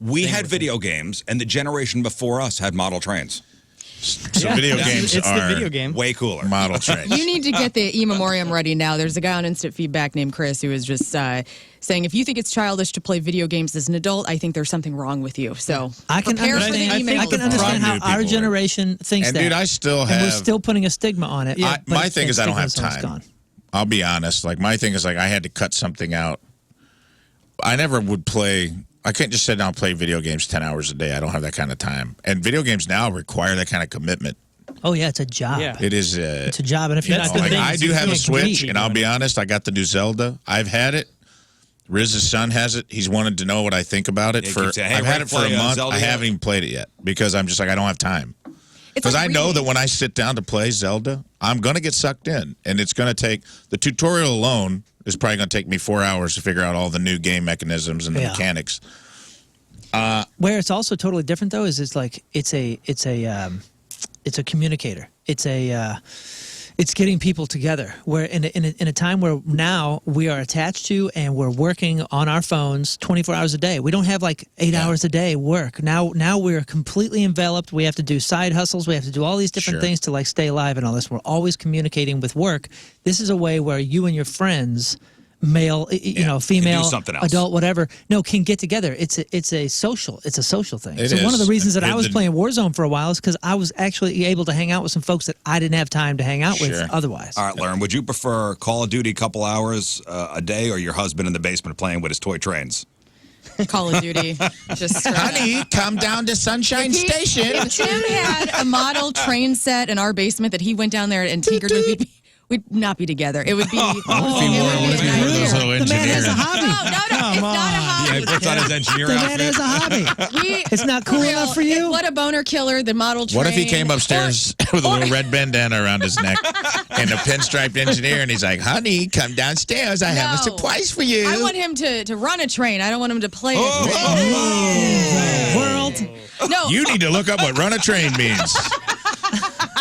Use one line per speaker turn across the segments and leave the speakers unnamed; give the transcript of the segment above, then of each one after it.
We had video games, and the generation before us had model trains.
So video games
it's
are
the video game.
Way cooler.
model trains.
You need to get the e-memoriam ready now. There's a guy on Instant Feedback named Chris who is just saying, if you think it's childish to play video games as an adult, I think there's something wrong with you. So
I can
prepare for the
understand,
email.
I can understand how our generation thinks
And
that.
dude, I still
and we're
have.
still putting a stigma on it. but
My
it's-
thing
that
is I don't have
stigma's
time.
gone.
I'll be honest. Like my thing is like I had to cut something out. I never would play. I couldn't just sit down and play video games 10 hours a day. I don't have that kind of time. And video games now require that kind of commitment.
Oh yeah, it's a job.
Yeah.
It is.
It's a job, and if you're
That's
not
the
Like,
thing.
I do have a
can't
Switch,
compete.
and I'll be honest. I got the new Zelda. I've had it. Riz's son has it. He's wanted to know what I think about it
Yeah,
for.
keep saying, "Hey,
I've had
Ray,
it for a
play,
month.
Zelda
I
yet?"
haven't even played it yet because I'm just like I don't have time.
It's
Because
like
I know that
reading.
when I sit down to play Zelda, I'm going to get sucked in. And it's going to take, the tutorial alone is probably going to take me 4 hours to figure out all the new game mechanisms and the
Yeah.
mechanics.
Where it's also totally different though is it's like it's a communicator. It's getting people together. Where in a time where now we are attached to and we're working on our phones 24 hours a day. We don't have like 8 hours a day work. Now we're completely enveloped. We have to do side hustles. We have to do all these different
Sure.
things to like stay alive and all this. We're always communicating with work. This is a way where you and your friends, male, female,
something else.
adult, whatever, can get together. It's a social thing.
It
So one of the
is.
reasons that I was
The-
playing Warzone for a while is because I was actually able to hang out with some folks that I didn't have time to hang out with
Sure.
otherwise.
All right, Lern, would you prefer Call of Duty a couple hours a day or your husband in the basement playing with his toy trains?
Call of Duty. Just
Honey, come down to Sunshine Station.
If Tim had a model train set in our basement that he went down there and tinkered with, we'd not be together. It would be,
Rizzo
The man has a
engineer.
hobby.
No, it's not a hobby.
Yeah, he puts on his engineer
The man
outfit.
has a hobby. It's not cool
real,
enough for you?
What a boner killer, the model train.
What if he came upstairs with a little red bandana around his neck and a pinstriped engineer, and he's like, "Honey, come downstairs. I have a
No.
surprise for you."
I want him to run a train. I don't want him to play a
Oh.
train.
World.
No.
You need to look up what run a train means.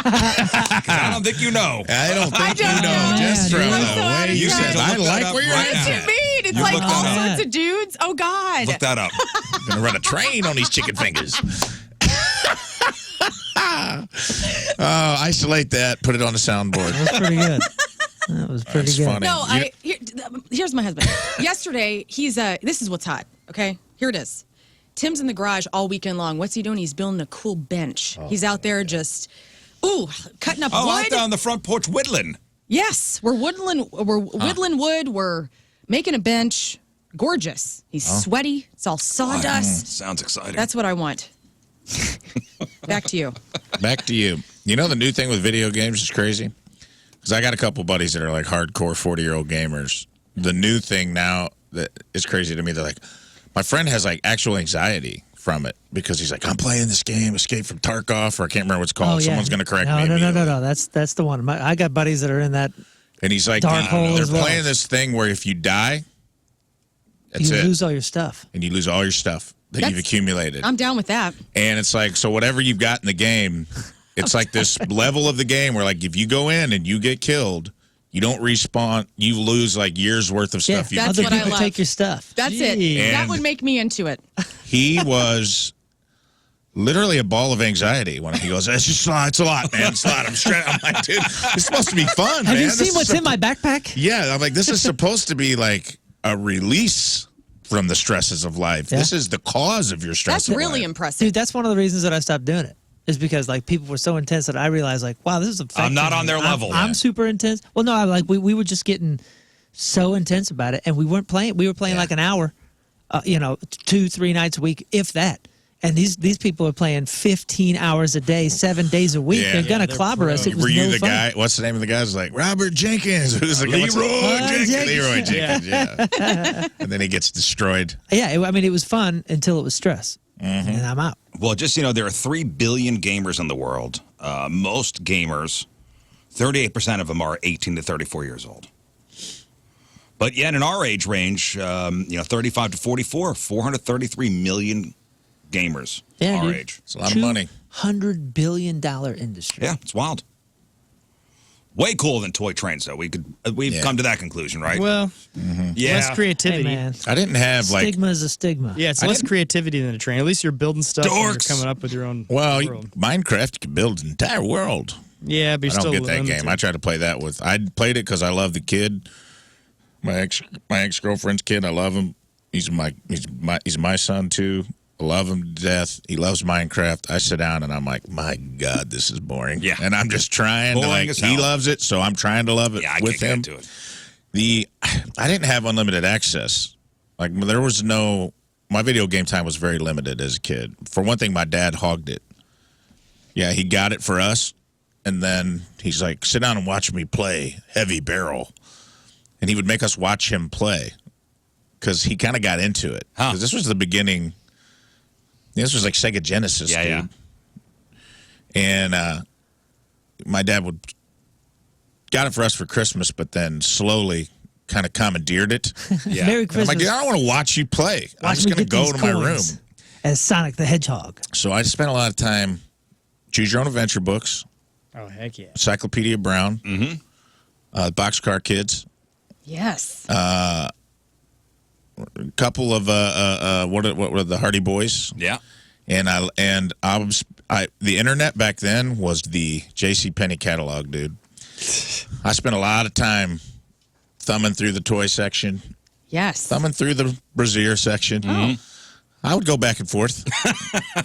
I don't think you know.
I don't think
don't
you know.
know.
Just from
Man,
the
so
way you
out of
said,
touch.
I
Look that
like
up
where you're
right
at.
What
now.
you mean? It's
You
like
look
all
that
up.
sorts of dudes. Oh, God.
Look that up.
Gonna run a train on these chicken fingers. Isolate that. Put it on the soundboard.
That was pretty good. That was pretty
That's
good.
funny.
No, here's my husband. Yesterday, this is what's hot, okay? Here it is. Tim's in the garage all weekend long. What's he doing? He's building a cool bench. He's out there just, cutting up
Oh,
wood.
out there on the front porch whittling.
Yes, we're whittling wood. We're making a bench. Gorgeous. He's sweaty. It's all sawdust.
Sounds exciting.
That's what I want. Back to you.
Back to you. You know the new thing with video games is crazy? Because I got a couple buddies that are like hardcore 40-year-old gamers. The new thing now that is crazy to me, they're like, my friend has like actual anxiety from it because he's like, I'm playing this game, Escape from Tarkov, or I can't remember what it's called.
Oh, yeah.
Someone's going to correct
no,
me.
No,
immediately.
no. That's the one. I got buddies that are in that.
And he's like,
Dark hole
they're
as well.
playing this thing where if you die, that's
You
it.
lose all your stuff.
And you lose all your stuff that you've accumulated.
I'm down with that.
And it's like, so whatever you've got in the game, it's like this level of the game where, like, if you go in and you get killed, you don't respawn, you lose like years worth of stuff.
Yeah,
That's
other
what I
people
love.
take your stuff.
That's it.
And-
That would make me into it.
He was literally a ball of anxiety when he goes, it's a lot, man. It's a lot. I'm stressed. I'm like, dude, it's supposed to be fun, man.
Have you
This
seen
is
what's in my backpack?
Yeah, I'm like, this is supposed to be like a release from the stresses of life.
Yeah.
This is the cause of your stress.
That's
of
really
life.
impressive.
Dude, that's one of the reasons that I stopped doing it. Is because like people were so intense that I realized like, wow, this is affecting
I'm not on
me.
their level.
I'm super intense. Well, no, I'm like we were just getting so intense about it, and we weren't playing. We were playing like an hour, 2-3 nights a week, if that. And these people are playing 15 hours a day, 7 days a week.
Yeah.
They're gonna
they're
clobber us. It was
Were you
no
the
fun.
guy? What's the name of the guy? Who's like Robert Jenkins? Who's the
Leroy
Jenkins?
Jenkins.
Leroy Jenkins. Yeah. And then he gets destroyed.
Yeah, it was fun until it was stress,
Mm-hmm.
and I'm out.
Well, just so you know, there are 3 billion gamers in the world. Most gamers, 38% of them are 18 to 34 years old. But yet in our age range, 35 to 44, 433 million gamers
Yeah,
our
dude.
age.
It's a lot of money.
$100 billion industry.
Yeah, it's wild. Way cooler than toy trains, though. We've come to that conclusion, right?
Well, less creativity.
Hey, man.
I didn't have like
Stigma is a stigma.
Yeah, it's less creativity than a train. At least you're building stuff and you're
Dorks.
coming up with your own world.
Minecraft. You can build an entire world.
Yeah, but you're
I don't
still
get that
limited.
game. I tried to play that with. I played it because I love the kid. My ex girlfriend's kid. I love him. He's my son too. I love him to death. He loves Minecraft. I sit down and I'm like, my God, this is boring.
Yeah.
And I'm just trying to
Boring
like.
as
He
hell.
loves it, so I'm trying to love it
Yeah, I
with him.
can't get into it.
I didn't have unlimited access. Like there was no. My video game time was very limited as a kid. For one thing, my dad hogged it. Yeah, he got it for us, and then he's like, "Sit down and watch me play Heavy Barrel," and he would make us watch him play because he kind of got into it. Because this was the beginning. This was like Sega Genesis,
Yeah,
dude.
yeah.
And my dad got it for us for Christmas, but then slowly kind of commandeered it.
Yeah.
Merry
I'm
Christmas.
like, dude, I don't want to watch you play. I'm
Watch
just
me
going to
get
go
these
to my room.
coins as Sonic the Hedgehog.
So I spent a lot of time choose your own adventure books,
Oh, heck yeah.
Encyclopedia Brown, Boxcar Kids,
Yes.
a couple of what were the Hardy Boys,
Yeah.
and the internet back then was the J.C. Penney catalog, dude. I spent a lot of time thumbing through the toy section,
Yes.
thumbing through the brassiere section. I would go back and forth.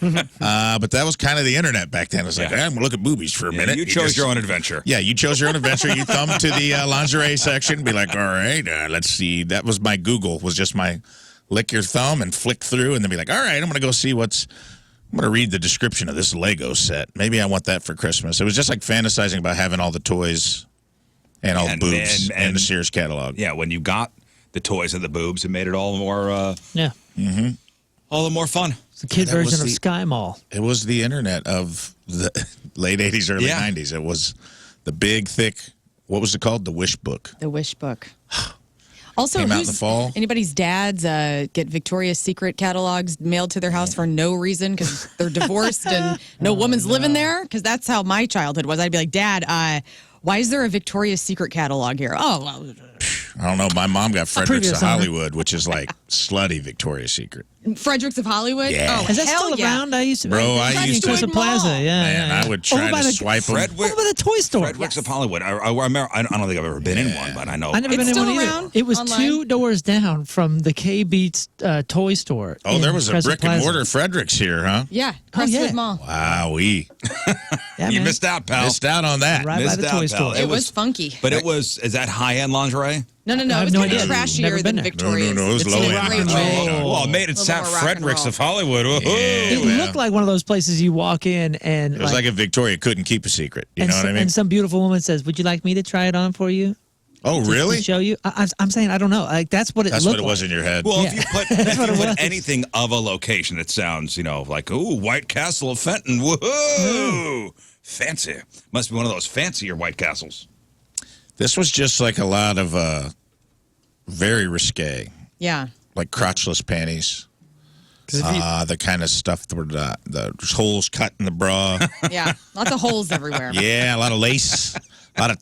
But that was kind of the internet back then. It was like,
Yeah.
I'm going to look at boobies for a minute.
You chose your own adventure.
Yeah, you chose your own adventure. You thumb to the lingerie section and be like, all right, let's see. That was my Google, was just my lick your thumb and flick through and then be like, all right, I'm going to go see I'm going to read the description of this Lego set. Maybe I want that for Christmas. It was just like fantasizing about having all the toys and all the boobs and the Sears catalog.
Yeah, when you got the toys and the boobs, it made it all more,
Yeah.
all the more fun.
It's the kid
That was
version of
the-
Sky Mall.
It was the internet of the late 80s, early
Yeah.
90s. It was the big, thick, what was it called? The Wish Book.
The Wish Book. Also,
Came out in the fall.
Anybody's dads get Victoria's Secret catalogs mailed to their house for no reason because they're divorced and no woman's living there? Because that's how my childhood was. I'd be like, Dad, why is there a Victoria's Secret catalog here? Oh, well,
I don't know. My mom got Fredericks
previous
of
owner.
Hollywood, which is like slutty Victoria's Secret.
Fredericks of Hollywood?
Yeah.
Oh,
Is that
hell
still
yeah.
around? I used to.
Bro, I
in
used to-
Crystal Plaza.
Mall.
Yeah,
Man,
yeah, yeah.
I would try
Over by
to
the,
swipe them.
Over by the toy store.
Fredericks of Hollywood. I remember. I don't think I've ever been in one, but I know.
I never
It's
been in
still
one either.
around
It was
online.
2 doors down from the K Beats toy store.
Oh, there was a
Crystal
brick and
Plaza.
mortar Fredericks here, huh?
Yeah,
Oh,
Crestwood
yeah.
Mall.
Wowee.
Yeah,
You
man.
missed out, pal.
Missed out on that.
Right by
Missed
the
out,
toy
pal.
store.
It was funky.
But is that high-end lingerie?
No,
I
it
have
was
no
kind of
idea. Never
trashier
been
than
there.
Victoria's.
No, it was
It's
low
in a
end.
great
Oh.
way.
Well, it made it
little
sound
more rock and
Fredericks
roll.
of Hollywood. Woohoo.
It
Yeah.
looked like one of those places you walk in and
It was like if Victoria couldn't keep a secret. You
and,
know what I mean?
and some beautiful woman says, "Would you like me to try it on for you?"
Oh,
To
really?
show you? I'm saying I don't know. Like that's what it
That's
looked
what it
like.
was in your head.
Well,
Yeah.
if you put,
That's what it was.
anything of a location, it sounds, like, ooh, White Castle of Fenton. Woohoo! Fancy. Must be one of those fancier White Castles.
This was just like a lot of very risque,
Yeah.
like crotchless panties.
'Cause if you-
The kind of stuff where the holes cut in the bra.
Yeah. Lots of holes everywhere.
Yeah, a lot of lace, a lot of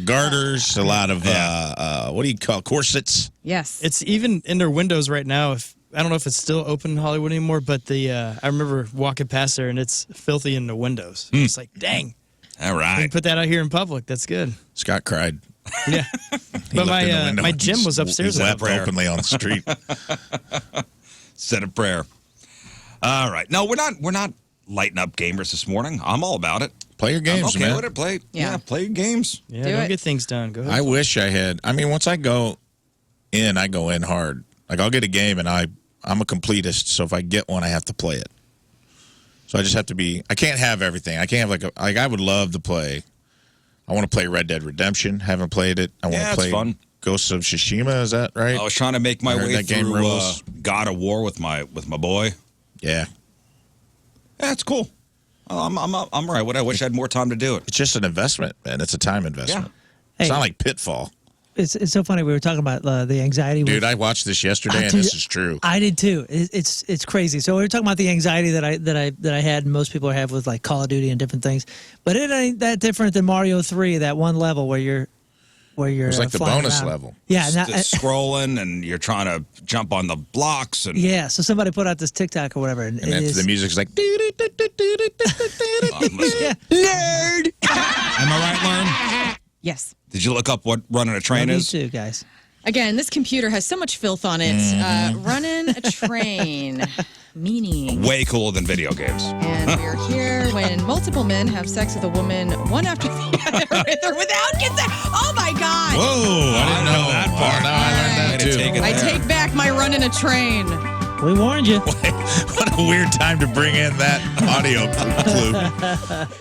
garters, a lot of what do you call corsets?
Yes.
It's even in their windows right now. I don't know if it's still open in Hollywood anymore, but I remember walking past there and it's filthy in the windows. It's like, dang,
All
you
right.
put that out here in public. That's good.
Scott cried.
Yeah,
He
but
looked in the
my
window
my
and
gym was upstairs.
He
at
wept
that point.
openly on the street.
Said a prayer. All right. No, we're not lighting up gamers this morning. I'm all about it.
Play your games,
I'm okay
man.
with it. Play
Yeah.
play your games.
Yeah,
Do
don't
it.
get things done. Go ahead.
I wish I had. I mean, once I go in hard. Like I'll get a game and I'm a completist, so if I get one, I have to play it. So I just have to be. I can't have everything. I can't have I would love to play. I want to play Red Dead Redemption. Haven't played it. I want
Yeah,
to
it's
play
fun.
Ghosts of Tsushima. Is that right?
I was trying to make my
I heard
way
that game
through
rules.
God of War with my boy.
Yeah.
Yeah, it's cool. I'm all right. What I wish I had more time to do it.
It's just an investment, man. It's a time investment.
Hey.
It's not like Pitfall.
It's so funny. We were talking about the anxiety.
Dude, I watched this yesterday, and
dude,
this is true.
I did too. It's crazy. So we were talking about the anxiety that I had, and most people have with like Call of Duty and different things. But it ain't that different than Mario 3, that one level where you're. It
was like the
flying
bonus
around.
level.
Yeah,
Just scrolling, and you're trying to jump on the blocks. And
yeah. So somebody put out this TikTok or whatever, and
And then the music's like.
yeah. Nerd.
Am I right, Lern?
Yes.
Did you look up what running a train
Me
is?
too, guys.
Again, this computer has so much filth on it. Running a train, meaning.
Way cooler than video games.
And we're here when multiple men have sex with a woman, one after the other, with or without consent. Oh my God!
Whoa, I didn't know that part.
Wow,
No, I learned
Way
that
to
too.
take it
I
there.
take back my running a train.
We warned you.
What a weird time to bring in that audio clue.